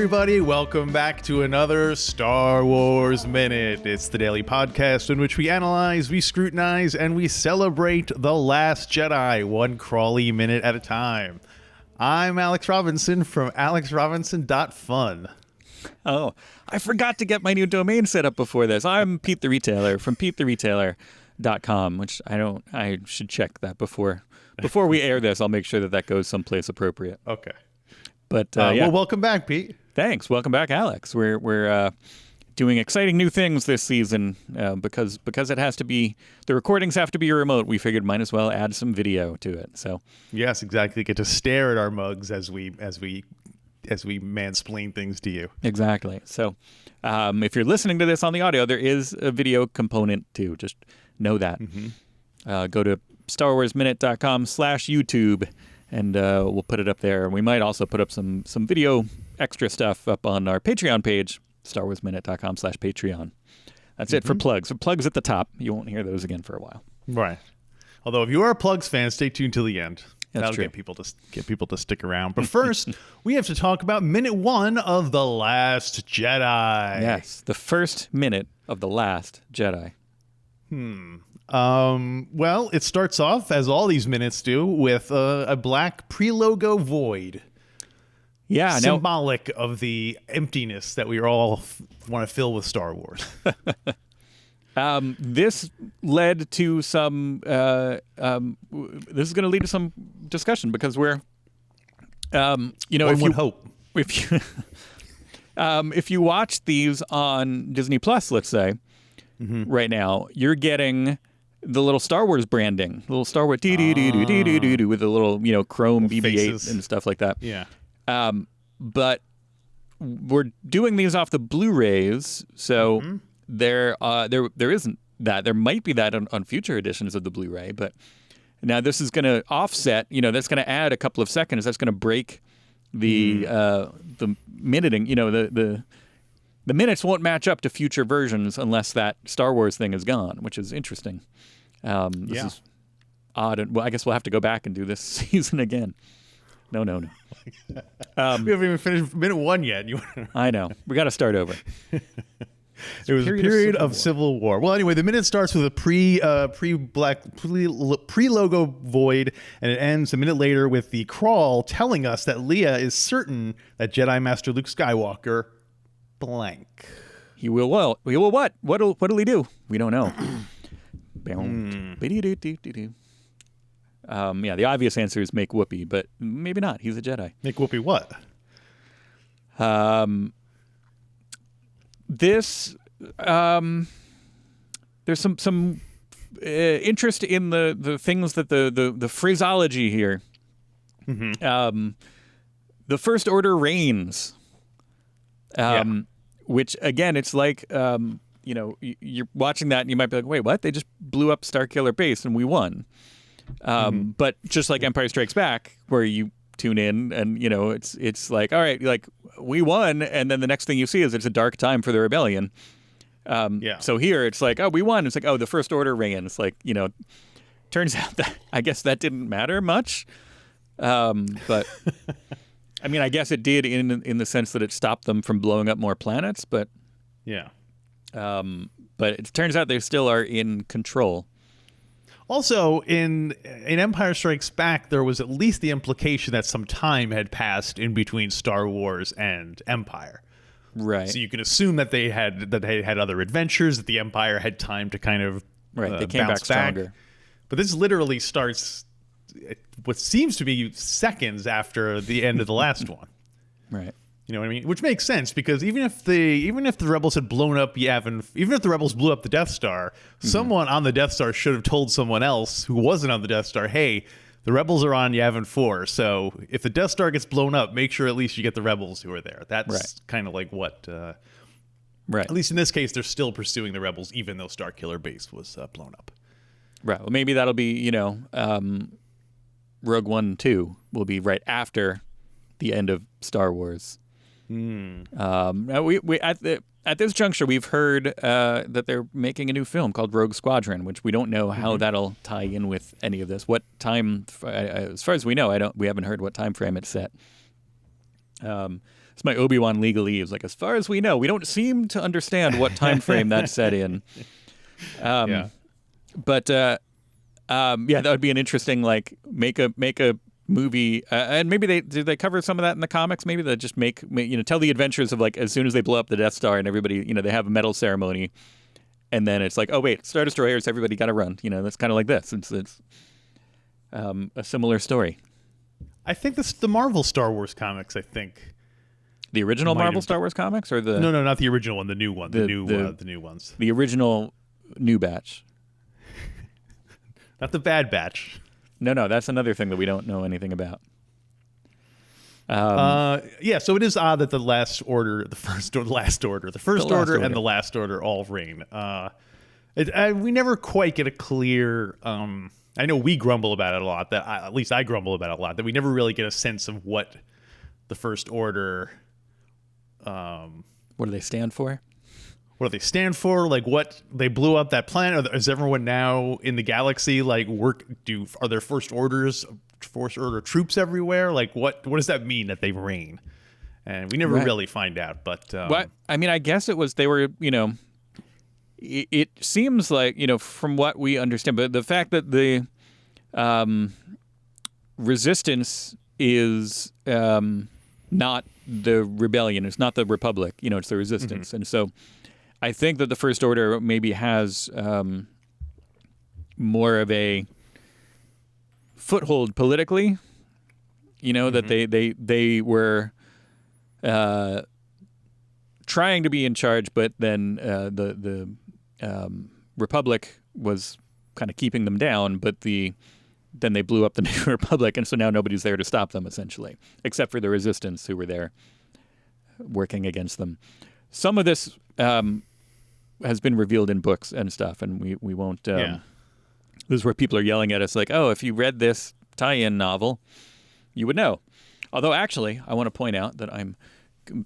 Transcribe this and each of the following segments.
everybody. Welcome back to another Star Wars Minute. It's the daily podcast in which we analyze, we scrutinize, and we celebrate The Last Jedi, one crawly minute at a time. I'm Alex Robinson from alexrobinson.fun. Oh, I forgot to get my new domain set up before this. I'm Pete the Retailer from PeteTheRetailer.com, which I should check that before we air this. I'll make sure that goes someplace appropriate. Okay. But yeah. Well, welcome back, Pete. Thanks. Welcome back, Alex. We're doing exciting new things this season because it has to be, the recordings have to be remote. We figured might as well add some video to it. So yes, exactly. Get to stare at our mugs as we mansplain things to you. Exactly. So if you're listening to this on the audio, there is a video component too. Just know that. Mm-hmm. Go to StarWarsMinute.com/YouTube. And we'll put it up there. We might also put up some video extra stuff up on our Patreon page, StarWarsMinute.com/Patreon. That's it for plugs. So plugs at the top. You won't hear those again for a while. Right. Although if you are a plugs fan, stay tuned till the end. That'll true. get people to stick around. But first, we have to talk about minute 1 of The Last Jedi. Yes, the first minute of The Last Jedi. Well, it starts off, as all these minutes do, with a black pre-logo void. Yeah, symbolic of the emptiness that we all want to fill with Star Wars. This led to some. This is going to lead to some discussion because we're, One would hope. If you watch these on Disney Plus, let's say, right now, you're getting the little Star Wars branding, little Star Wars with the little chrome BB-8 faces and stuff like that. Yeah. But we're doing these off the Blu-rays, so there isn't that. There might be that on future editions of the Blu-ray, but now this is going to offset. That's going to add a couple of seconds. That's going to break the minuting. The minutes won't match up to future versions unless that Star Wars thing is gone, which is interesting. This is odd. And, well, I guess we'll have to go back and do this season again. No. We haven't even finished minute 1 yet. I know. We got to start over. It was a period of Civil War. Well, anyway, the minute starts with a pre-logo void, and it ends a minute later with the crawl telling us that Leia is certain that Jedi Master Luke Skywalker blank. He will what? What'll he do? We don't know. The obvious answer is make Whoopi, but maybe not. He's a Jedi. Make Whoopi what? There's some interest in the things that the phraseology here. The First Order reigns. Which again, it's like you're watching that and you might be like, wait, what? They just blew up Starkiller Base and we won. But just like Empire Strikes Back, where you tune in and it's like, all right, like we won, and then the next thing you see is it's a dark time for the rebellion. So here it's like, oh, we won. It's like, oh, the First Order reigns. It's like, turns out that I guess that didn't matter much. But I mean, I guess it did in the sense that it stopped them from blowing up more planets, but but it turns out they still are in control. Also, in Empire Strikes Back, there was at least the implication that some time had passed in between Star Wars and Empire. Right. So you can assume that they had other adventures, that the Empire had time to kind of they came back stronger. But this literally starts what seems to be seconds after the end of the last one. Right. You know what I mean? Which makes sense, because even if the rebels had blown up Yavin, even if the rebels blew up the Death Star, someone on the Death Star should have told someone else who wasn't on the Death Star, hey, the rebels are on Yavin 4, so if the Death Star gets blown up, make sure at least you get the rebels who are there. That's kind of like what... Right. At least in this case, they're still pursuing the rebels, even though Starkiller Base was blown up. Right. Well, maybe that'll be, Rogue One and 2 will be right after the end of Star Wars. We at this juncture, we've heard that they're making a new film called Rogue Squadron, which we don't know how that'll tie in with any of this. What time, as far as we know, we haven't heard what time frame it's set. it's my Obi-Wan legalese. Like, as far as we know, we don't seem to understand what time frame that's set in. Yeah. But yeah, that would be an interesting, like, make a movie, and maybe they cover some of that in the comics. Maybe they just tell the adventures of, like, as soon as they blow up the Death Star and everybody, they have a medal ceremony, and then it's like, oh wait, Star Destroyers, everybody got to run. That's kind of like this. It's a similar story. I think the Marvel Star Wars comics. I think the original Marvel Star Wars comics, or the no, not the original one, the new one, the new ones, the original new batch, not the Bad Batch. No, that's another thing that we don't know anything about. Yeah, so it is odd that the Last Order, the First Order, and the Last Order all reign. We never quite get a clear. I know we grumble about it a lot. At least I grumble about it a lot. That we never really get a sense of what the First Order. What do they stand for? What do they stand for? Like, what they blew up that planet? Is everyone now in the galaxy? Like, are there First Order troops everywhere? Like, what does that mean that they reign? And we never really find out. But what I mean, I guess it was they were. It seems like, from what we understand, but the fact that the resistance is not the rebellion, it's not the Republic, it's the resistance, and so. I think that the First Order maybe has more of a foothold politically. That they were trying to be in charge, but then the Republic was kind of keeping them down. But then they blew up the New Republic, and so now nobody's there to stop them, essentially, except for the Resistance, who were there working against them. Some of this. Has been revealed in books and stuff, and we won't. This is where people are yelling at us like, "Oh, if you read this tie-in novel, you would know." Although, actually, I want to point out that I'm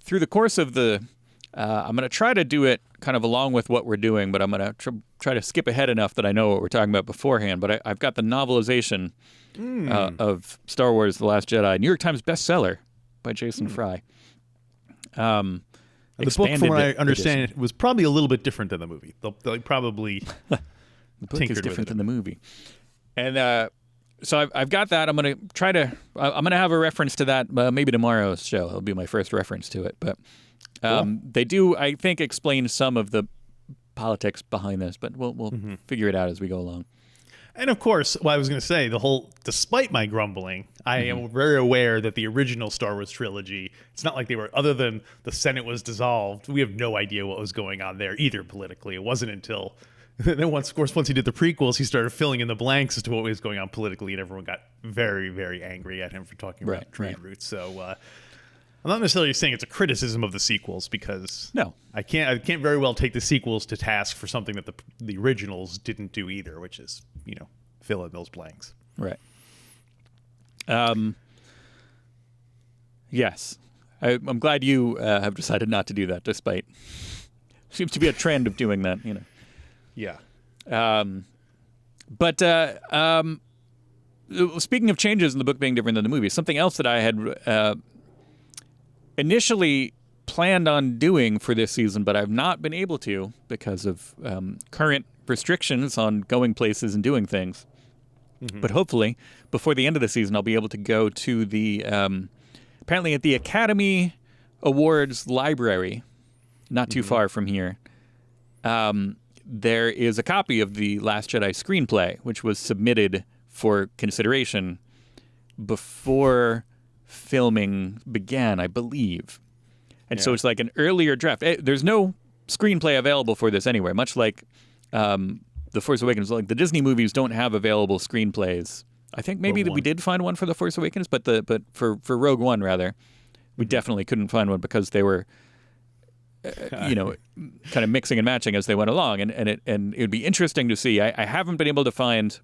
through the course of I'm going to try to do it kind of along with what we're doing, but I'm going to try to skip ahead enough that I know what we're talking about beforehand. But I've got the novelization of Star Wars: The Last Jedi, New York Times bestseller by Jason Fry. The book, from what I understand, was probably a little bit different than the movie. They probably the book is different than the movie, and so I've got that. I'm going to try to. I'm going to have a reference to that maybe tomorrow's show. It'll be my first reference to it. But cool. They do, I think, explain some of the politics behind this. But we'll figure it out as we go along. And of course, what I was going to say, despite my grumbling, I am very aware that the original Star Wars trilogy, it's not like they were, other than the Senate was dissolved, we have no idea what was going on there either politically. It wasn't until, then once he did the prequels, he started filling in the blanks as to what was going on politically, and everyone got very, very angry at him for talking about trade routes. So I'm not necessarily saying it's a criticism of the sequels, because I can't very well take the sequels to task for something that the originals didn't do either, which is, fill in those blanks. Right. Yes. I'm glad you have decided not to do that, despite seems to be a trend of doing that, Yeah. But speaking of changes in the book being different than the movie, something else that I had initially planned on doing for this season, but I've not been able to because of current restrictions on going places and doing things. But hopefully, before the end of the season, I'll be able to go to the, apparently at the Academy Awards Library, not too far from here, there is a copy of the Last Jedi screenplay, which was submitted for consideration before filming began, I believe. And so it's like an earlier draft. There's no screenplay available for this anywhere, much like The Force Awakens. Like, the Disney movies don't have available screenplays. I think maybe that we did find one for The Force Awakens, but for Rogue One, rather, we definitely couldn't find one because they were kind of mixing and matching as they went along, and it would be interesting to see. I haven't been able to find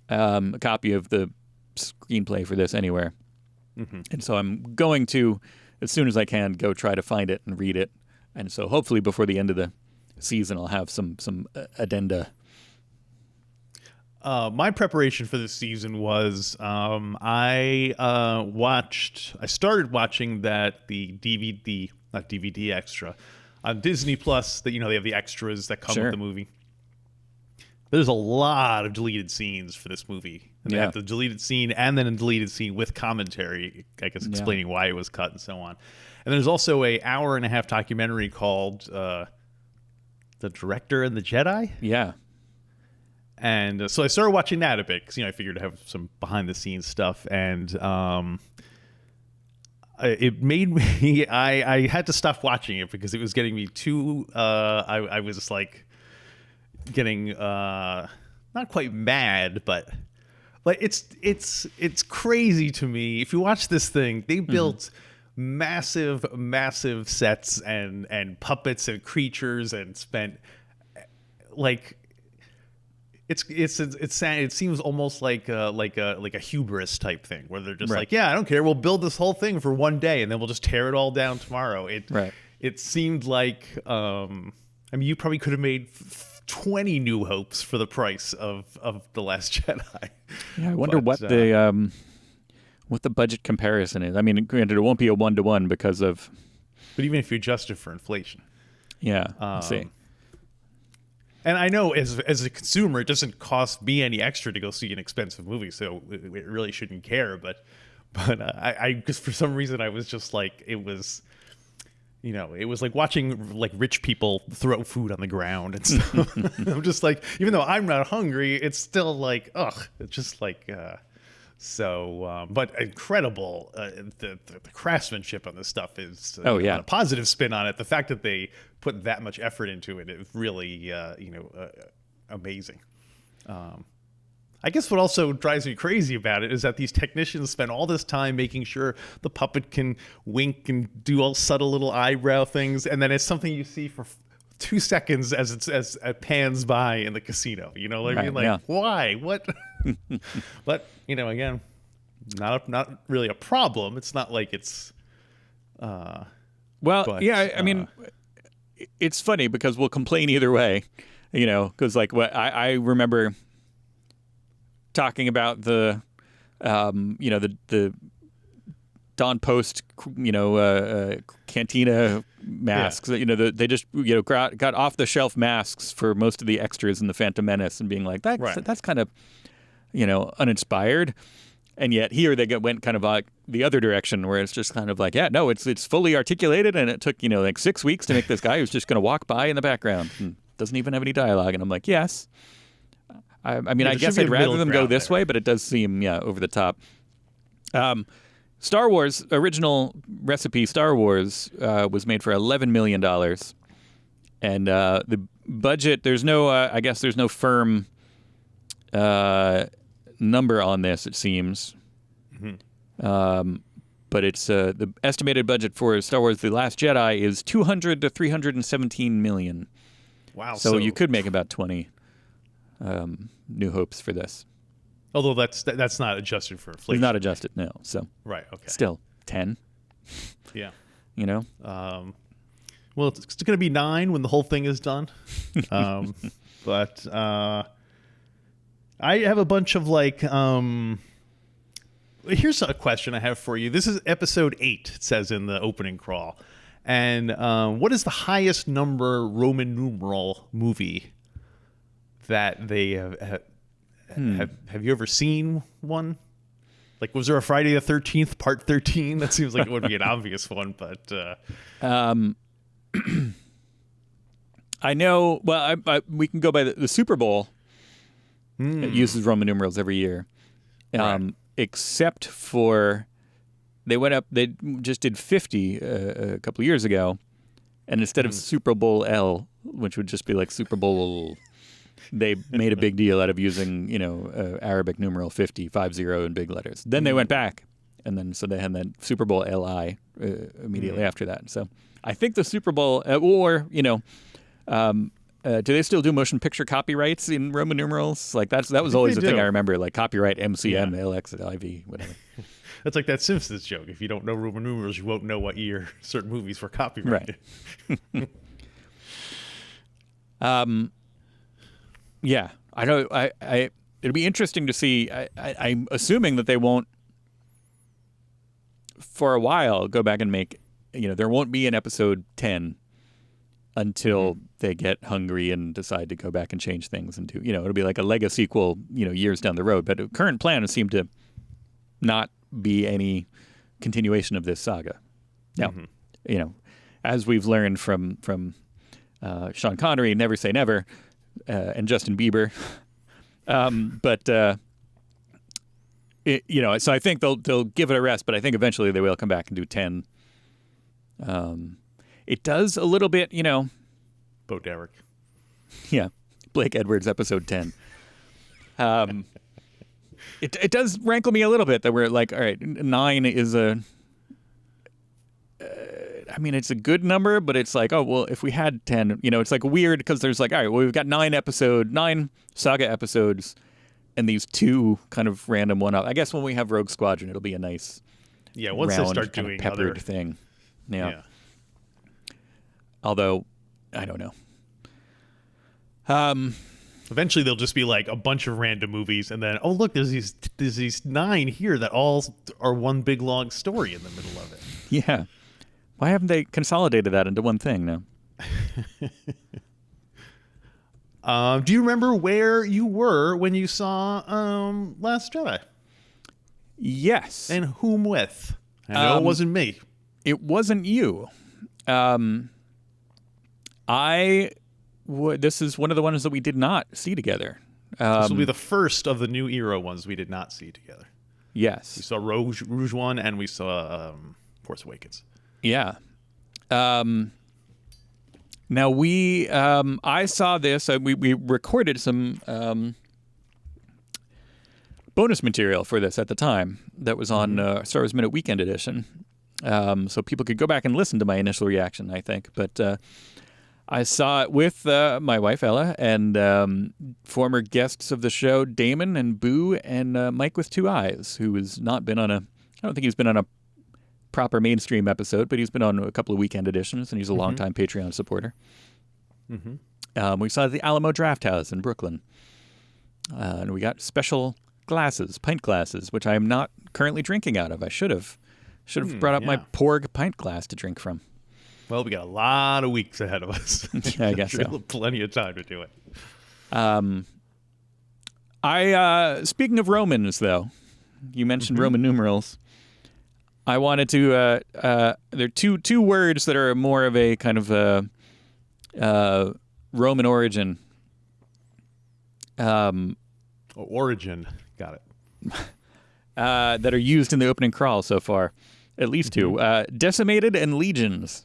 a copy of the screenplay for this anywhere, and so I'm going to, as soon as I can, go try to find it and read it, and so hopefully before the end of the season I'll have some addenda. My preparation for this season was I started watching the DVD, not DVD extra, on Disney Plus. That they have the extras that come with the movie. There's a lot of deleted scenes for this movie. And they have the deleted scene and then a deleted scene with commentary, I guess, explaining why it was cut and so on. And there's also a 1.5-hour documentary called The Director and the Jedi. Yeah. And so I started watching that a bit because, I figured to have some behind-the-scenes stuff. And it made me... I had to stop watching it because it was getting me too... I was just like getting not quite mad, but like it's crazy to me. If you watch this thing, they built massive sets and puppets and creatures and spent like... It seems almost like a hubris type thing where they're just like, yeah, I don't care, we'll build this whole thing for one day and then we'll just tear it all down tomorrow. It seemed like you probably could have made 20 New Hopes for the price of The Last Jedi. Yeah, I wonder what the budget comparison is. I mean, granted, it won't be a 1-to-1 because of... But even if you adjust it for inflation. Yeah, I see. And I know as a consumer, it doesn't cost me any extra to go see an expensive movie, so it really shouldn't care. But I just, for some reason, I was just like, it was like watching like rich people throw food on the ground and stuff. I'm just like, even though I'm not hungry, it's still like, ugh, it's just like. But incredible. The craftsmanship on this stuff is a positive spin on it. The fact that they put that much effort into it is really amazing. I guess what also drives me crazy about it is that these technicians spend all this time making sure the puppet can wink and do all subtle little eyebrow things, and then it's something you see for 2 seconds as it pans by in the casino. You know what I mean? Why? What? But again, not really a problem. It's not like it's. I mean, it's funny because we'll complain either way, because like what I remember talking about the Dawn Post, cantina masks. Yeah. They just got off the shelf masks for most of the extras in the Phantom Menace, and being like that's kind of uninspired. And yet here they went kind of like the other direction, where it's just kind of like, it's fully articulated, and it took like 6 weeks to make this guy who's just going to walk by in the background and doesn't even have any dialogue. And I'm like, yes. I mean, I guess I'd rather them go this way, but it does seem over the top. Star Wars, original recipe Star Wars was made for $11 million. And the budget, there's no firm number on this, it seems. Mm-hmm. But it's the estimated budget for Star Wars The Last Jedi is $200 to $317 million. Wow. So you could make about 20 New Hopes for this. Although that's not adjusted for inflation. It's not adjusted, no. So right, okay. Still 10. Yeah. Well, it's going to be 9 when the whole thing is done. But I have a bunch of like. Here's a question I have for you. This is episode 8. It says in the opening crawl, and what is the highest number Roman numeral movie that they have? Have you ever seen one? Like, was there a Friday the 13th, part 13? That seems like it would be an obvious one, but... I know... Well, we can go by the Super Bowl. It uses Roman numerals every year. Except for... They just did 50 a couple of years ago, and instead of Super Bowl L, which would just be like Super Bowl... They made a big deal out of using, Arabic numeral 50 in big letters. Then they went back, and then so they had that Super Bowl LI immediately after that. So I think the Super Bowl, do they still do motion picture copyrights in Roman numerals? Like that was always the thing I remember, like copyright MCM, LXIV, whatever. That's like that Simpsons joke. If you don't know Roman numerals, you won't know what year certain movies were copyrighted. Right. Yeah, I know. it'll be interesting to see. I'm assuming that they won't, for a while, go back and make. There won't be an episode 10 until they get hungry and decide to go back and change things and do. It'll be like a Lego sequel. Years down the road. But the current plan seemed to not be any continuation of this saga. Now, as we've learned from Sean Connery, never say never, and Justin Bieber. So I think they'll give it a rest, but I think eventually they will come back and do 10. It does a little bit, Bo Derek. Yeah, Blake Edwards, episode 10. It does rankle me a little bit that we're like, all right, 9 is it's a good number, but it's like, oh, well, if we had 10, it's like weird because there's like, all right, well, we've got 9 saga episodes and these 2 kind of random one-off. I guess when we have Rogue Squadron, it'll be a nice once round, they start kind doing of peppered other thing. Yeah. Although, I don't know. Eventually, they'll just be like a bunch of random movies, and then, oh, look, there's these 9 here that all are one big long story in the middle of it. Yeah. Why haven't they consolidated that into one thing now? Do you remember where you were when you saw Last Jedi? Yes. And whom with? I know it wasn't me. It wasn't you. This is one of the ones that we did not see together. This will be the first of the new era ones we did not see together. Yes. We saw Rouge One, and we saw Force Awakens. Yeah. Now I saw this. We recorded some bonus material for this at the time that was on Star Wars Minute Weekend Edition. So people could go back and listen to my initial reaction, I think. But I saw it with my wife, Ella, and former guests of the show, Damon and Boo and Mike with 2 Eyes, who has not been on I don't think he's been on a proper mainstream episode, but he's been on a couple of weekend editions, and he's a longtime Patreon supporter. We saw the Alamo Draft House in Brooklyn. And we got special glasses, pint glasses, which I am not currently drinking out of. I should have brought up my Porg pint glass to drink from. Well, we got a lot of weeks ahead of us. Yeah, I guess so. Plenty of time to do it. Speaking of Romans, though, you mentioned Roman numerals. I wanted to. There are two words that are more of a kind of Roman origin. Origin, got it. That are used in the opening crawl so far, at least 2. Decimated and legions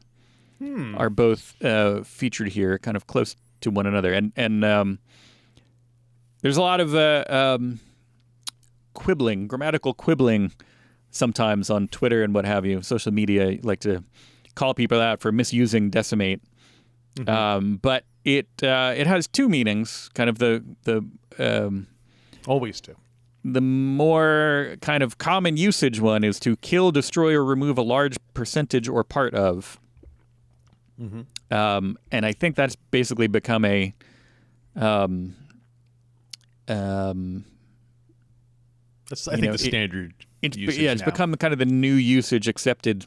are both featured here, kind of close to one another, and there's a lot of quibbling, grammatical quibbling. Sometimes on Twitter and what have you, social media, like to call people out for misusing decimate. But it has 2 meanings. Kind of the always do. The more kind of common usage one is to kill, destroy, or remove a large percentage or part of. And I think that's basically become a that's I think the standard. It's become kind of the new usage, accepted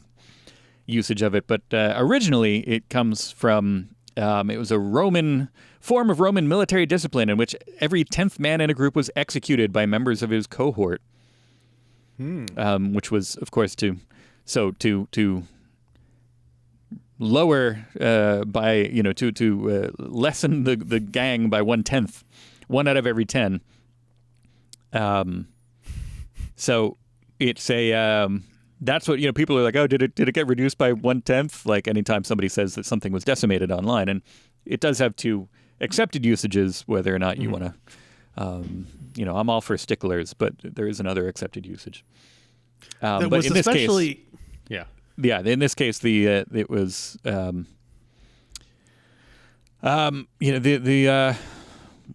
usage of it. But originally, it comes from it was a Roman form of Roman military discipline in which every 10th man in a group was executed by members of his cohort, which was, of course, to lower by to lessen the gang by 1/10, 1 out of every 10. So it's a that's what people are like. Oh, did it get reduced by 1/10? Like anytime somebody says that something was decimated online, and it does have 2 accepted usages. Whether or not you want to, I'm all for sticklers, but there is another accepted usage. But in this case, in this case, it was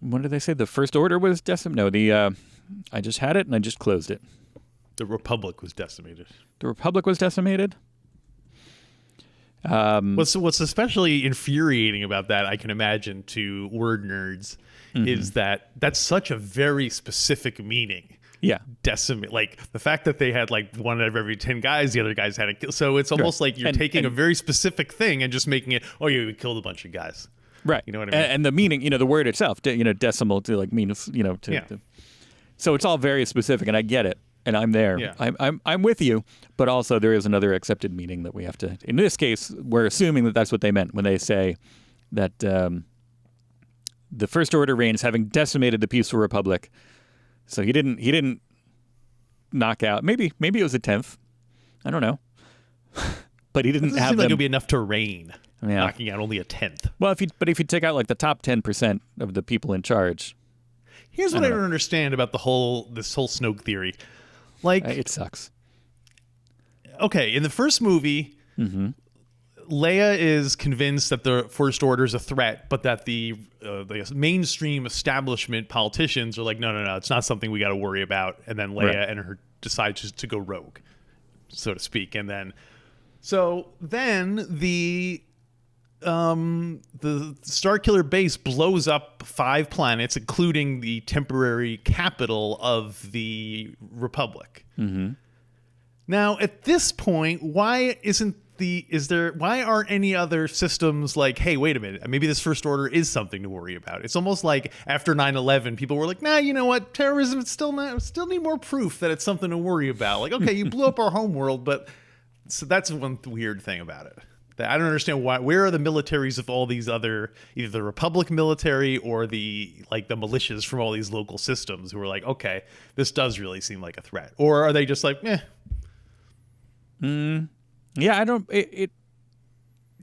what did they say? The First Order was decimated. No, I just had it and I just closed it. The Republic was decimated. The Republic was decimated? What's especially infuriating about that, I can imagine, to word nerds, is that that's such a very specific meaning. Yeah. Decimate, like the fact that they had like one out of every 10 guys, the other guys had a kill. So it's almost like you're taking a very specific thing and just making it, oh, you killed a bunch of guys. Right. You know what I mean? And the meaning, the word itself, decimal to like mean, so it's all very specific, and I get it, and I'm there. Yeah. I'm with you, but also there is another accepted meaning that we have to. In this case, we're assuming that that's what they meant when they say that the First Order reigns, having decimated the peaceful republic. So he didn't knock out. Maybe it was a 10th. I don't know. But he didn't have them. Like it would be enough to reign. Yeah. Knocking out only a 10th. Well, if you take out like the top 10% of the people in charge. Here's what I don't understand about this whole Snoke theory. Like it sucks. Okay, in the first movie, Leia is convinced that the First Order is a threat, but that the mainstream establishment politicians are like, no, it's not something we got to worry about. And then Leia and her decide to go rogue, so to speak. And then, the Starkiller base blows up 5 planets, including the temporary capital of the Republic. Now, at this point, why aren't any other systems like, hey, wait a minute, maybe this First Order is something to worry about? It's almost like after 9/11, people were like, nah, you know what, terrorism, still need more proof that it's something to worry about. Like, okay, you blew up our homeworld, but so that's one weird thing about it. I don't understand where are the militaries of all these other, either the Republic military or the militias from all these local systems who are like, okay, this does really seem like a threat. Or are they just like, meh? Yeah, it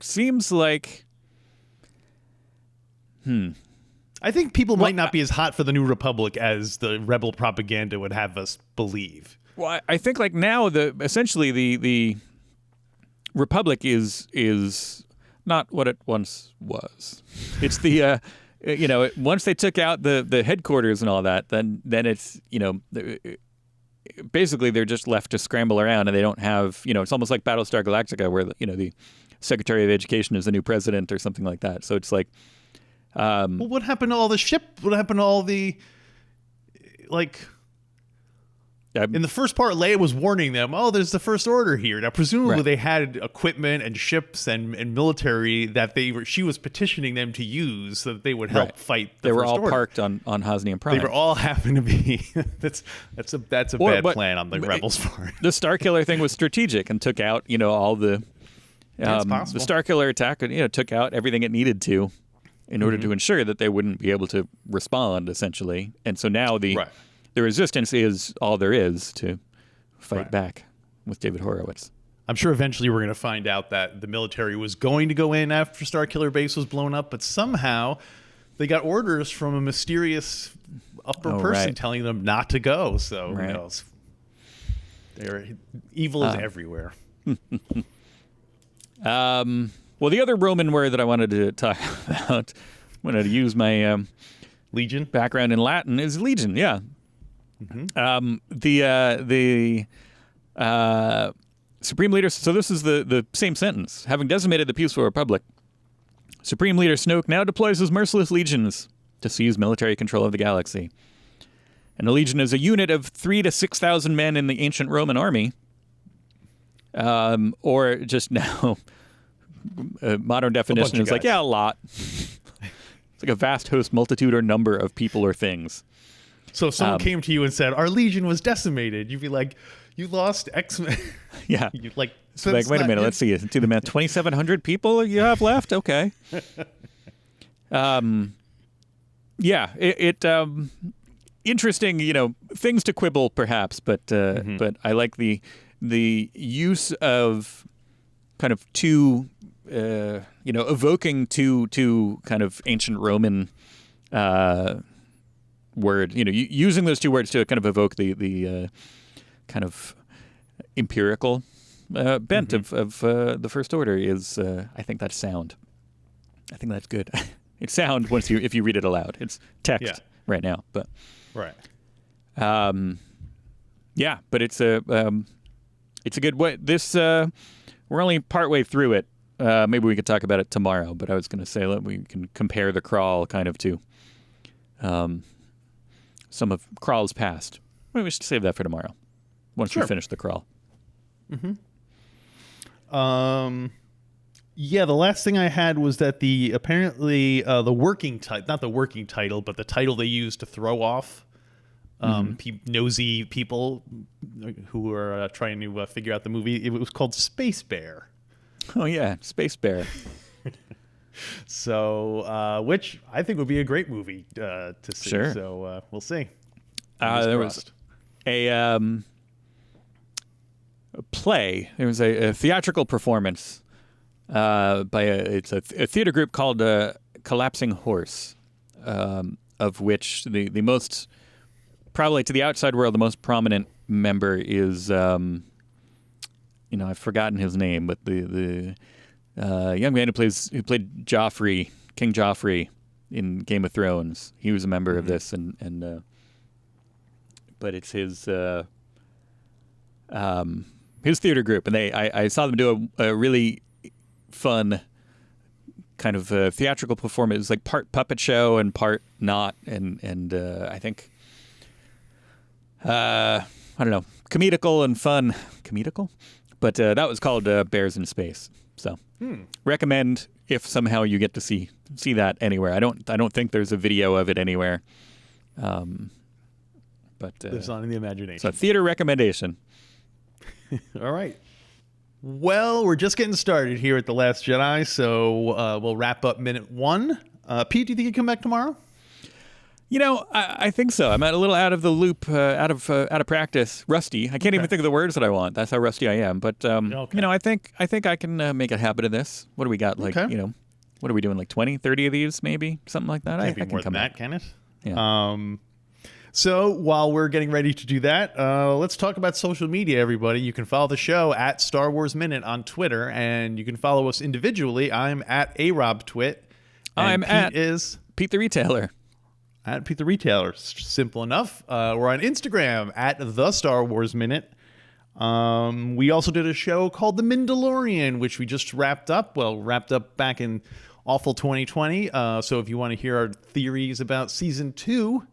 seems like, I think people might not be as hot for the New Republic as the rebel propaganda would have us believe. Well, I think like now essentially the Republic is not what it once was. It's the once they took out the headquarters and all that, then it's basically they're just left to scramble around, and they don't have it's almost like Battlestar Galactica where the Secretary of Education is the new president or something like that. So it's like, well, what happened to all the ship? What happened to all the in the first part, Leia was warning them, oh, there's the First Order here. Now, presumably they had equipment and ships and military that she was petitioning them to use so that they would help fight the They were First all Order. Parked on Hosnian Prime. They were all happened to be. That's a bad plan on the Rebels' part. The Starkiller thing was strategic and took out, all the the Starkiller attack, took out everything it needed to in order to ensure that they wouldn't be able to respond, essentially. And so now the resistance is all there is to fight back with David Horowitz. I'm sure eventually we're going to find out that the military was going to go in after Starkiller Base was blown up, but somehow they got orders from a mysterious upper person telling them not to go. So who knows? Evil is everywhere. Well, the other Roman word that I wanted to talk about, I wanted to use my Legion background in Latin, is legion. Yeah. The Supreme Leader, so this is the same sentence. Having decimated the peaceful republic, Supreme Leader Snoke now deploys his merciless legions to seize military control of the galaxy. And a legion is a unit of 3,000 to 6,000 men in the ancient Roman army, or just now, modern definition is like, a lot. It's like a vast host, multitude, or number of people or things. So if someone came to you and said, our legion was decimated, you'd be like, you lost X Men. Yeah. You'd like, wait a minute, let's see. Do the math. 2,700 people you have left? Okay. Yeah. Interesting, things to quibble perhaps, but I like the use of kind of two, evoking two kind of ancient Roman word, using those two words to kind of evoke the kind of empirical bent of the First Order is, I think that's sound. I think that's good. It's sound if you read it aloud. It's text right now, but but it's a good way. This we're only partway through it, maybe we could talk about it tomorrow, but I was going to say that we can compare the crawl kind of to some of Crawl's past. Maybe we should save that for tomorrow once we finish the crawl. Mm-hmm. Yeah, the last thing I had was that apparently the working title, not the working title, but the title they used to throw off nosy people who were trying to figure out the movie. It was called Space Bear. Oh yeah, Space Bear. So, which I think would be a great movie to see. Sure. So we'll see. There was a play. There was a theatrical performance by a theater group called Collapsing Horse, of which the most, probably to the outside world, the most prominent member is, I've forgotten his name, but the young man who played Joffrey, King Joffrey in Game of Thrones. He was a member of this, and but it's his theater group, and I saw them do a really fun kind of theatrical performance. It was like part puppet show and part not, and I think I don't know, comedical and fun. Comedical? But that was called Bears in Space. So recommend if somehow you get to see that anywhere. I don't think there's a video of it anywhere. But lives on in the imagination. So theater recommendation. All right. Well, we're just getting started here at The Last Jedi, so we'll wrap up minute 1. Pete, do you think you come back tomorrow? I think so. I'm a little out of the loop, out of practice, rusty. I can't even think of the words that I want. That's how rusty I am. But I think I can make a habit of this. What do we got? Like, what are we doing? Like 20, 30 of these, maybe something like that. I can more than that, can it? Yeah. So while we're getting ready to do that, let's talk about social media, everybody. You can follow the show at Star Wars Minute on Twitter, and you can follow us individually. I'm at ARobTwit. I'm Pete at Pete the Retailer. At Pete the Retailer. Simple enough. We're on Instagram at The Star Wars Minute. We also did a show called The Mandalorian, which we just wrapped up. Well, wrapped up back in awful 2020. So if you want to hear our theories about Season 2...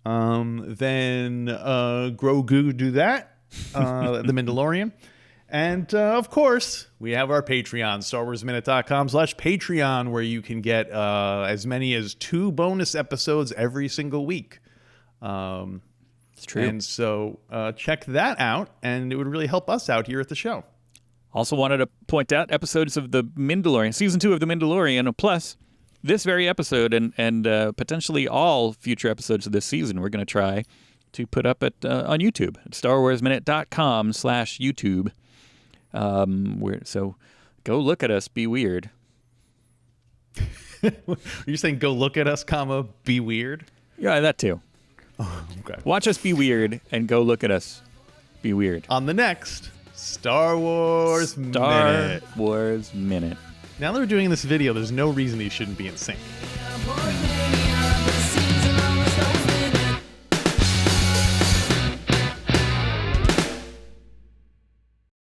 then Grogu do that, The Mandalorian. And, of course, we have our Patreon, StarWarsMinute.com/Patreon, where you can get as many as 2 bonus episodes every single week. It's true. And so check that out, and it would really help us out here at the show. Also wanted to point out episodes of The Mandalorian, Season 2 of The Mandalorian, plus this very episode and potentially all future episodes of this season, we're going to try to put up on YouTube at StarWarsMinute.com/YouTube. So go look at us, be weird. You're saying go look at us, be weird? Yeah, that too. Oh, okay. Watch us be weird and go look at us, be weird. On the next Star Wars Minute. Now that we're doing this video, there's no reason these shouldn't be in sync.